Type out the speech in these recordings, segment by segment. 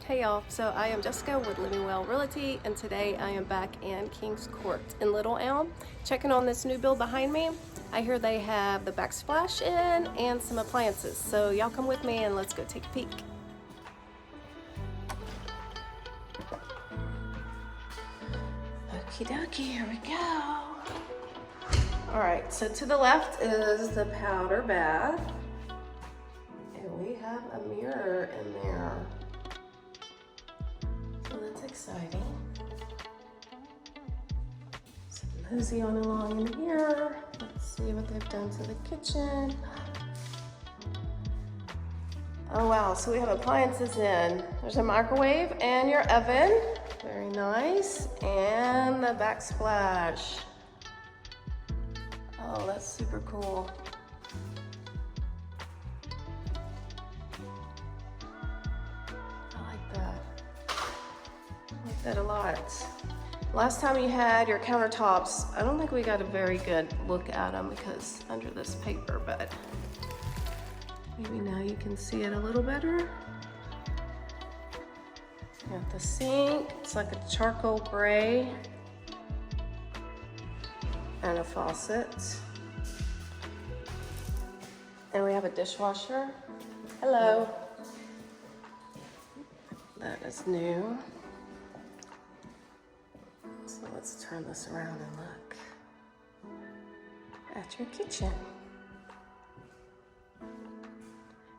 Hey y'all, so I am Jessica with Living Well Realty, and today I am back in Kings Court in Little Elm, checking on this new build behind me. I hear they have the backsplash in and some appliances, so y'all come with me and let's go take a peek. Okie dokie, here we go. All right, so to the left is the powder bath, and we have a mirror in there. So that's exciting. Some mosey on along in here. Let's see what they've done to the kitchen. Oh wow, so we have appliances in. There's a microwave and your oven. Very nice. And the backsplash. Oh, that's super cool. I like that. I like that a lot. Last time you had your countertops, I don't think we got a very good look at them because under this paper, but maybe now you can see it a little better. You got the sink, it's like a charcoal gray, and a faucet. And we have a dishwasher. Hello. That is new. So let's turn this around and look at your kitchen.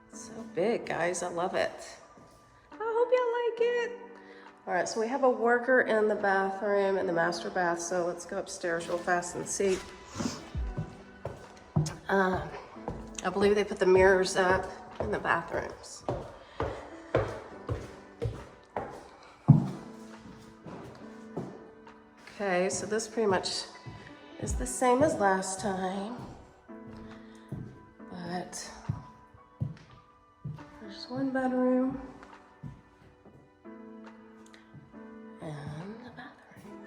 It's so big, guys. I love it. I hope y'all like it. All right, so we have a worker in the bathroom, in the master bath, so let's go upstairs real fast and see. I believe they put the mirrors up in the bathrooms. Okay, so this pretty much is the same as last time, but there's one bedroom and the bathroom.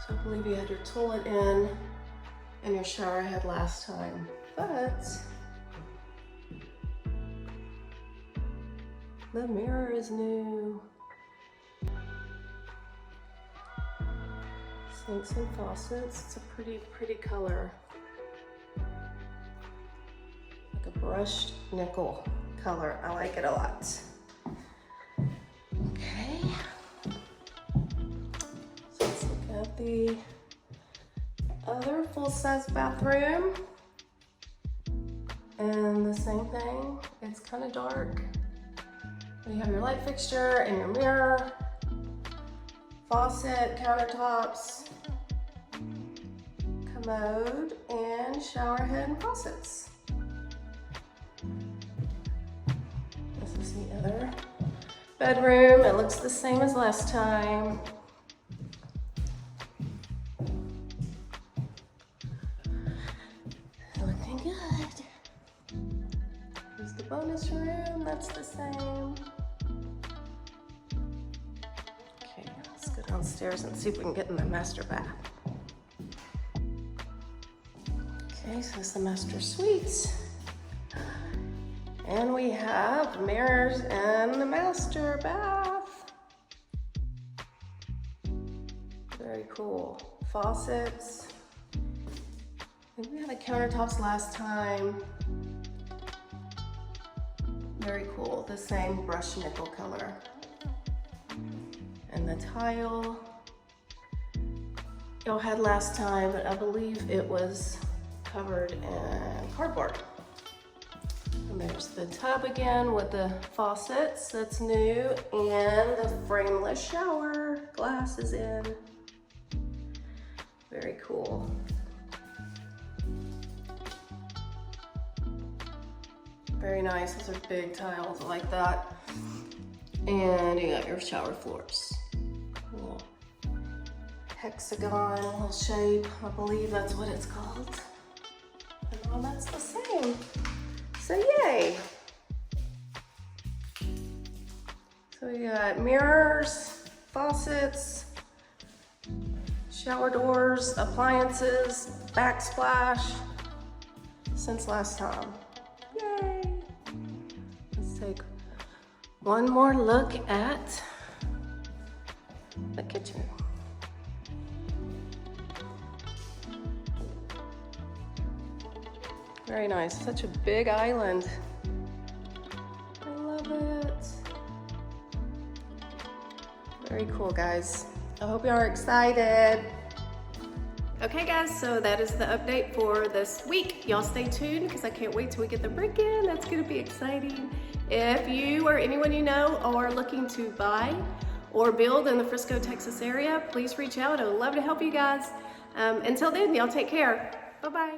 So I believe you had your toilet in and your shower head last time, but the mirror is new. Sinks and faucets. It's a pretty color. Like a brushed nickel color. I like it a lot. Okay. So let's look at the other full-size bathroom. And the same thing. It's kind of dark. You have your light fixture and your mirror. Faucet, countertops, commode, and shower head and faucets. This is the other bedroom. It looks the same as last time. Looking good. Here's the bonus room. That's the same. Downstairs and see if we can get in the master bath. Okay, so it's the master suite. And we have mirrors in the master bath. Very cool. Faucets. I think we had the countertops last time. Very cool. The same brushed nickel color. And the tile y'all had last time, but I believe it was covered in cardboard. And there's the tub again with the faucets, that's new, and the frameless shower glass is in. Very cool. Very nice, those are big tiles, I like that. And you got your shower floors. Little hexagon, little shape. I believe that's what it's called. And all that's the same. So yay. So we got mirrors, faucets, shower doors, appliances, backsplash since last time. Yay. Let's Let's take one more look at the kitchen. Very nice, such a big island. I love it. Very cool, guys. I hope you are excited. Okay guys, so that is the update for this week. Y'all stay tuned because I can't wait till we get the brick in. That's gonna be exciting. If you or anyone you know are looking to buy or build in the Frisco, Texas area, please reach out. I would love to help you guys. Until then, y'all take care. Bye-bye.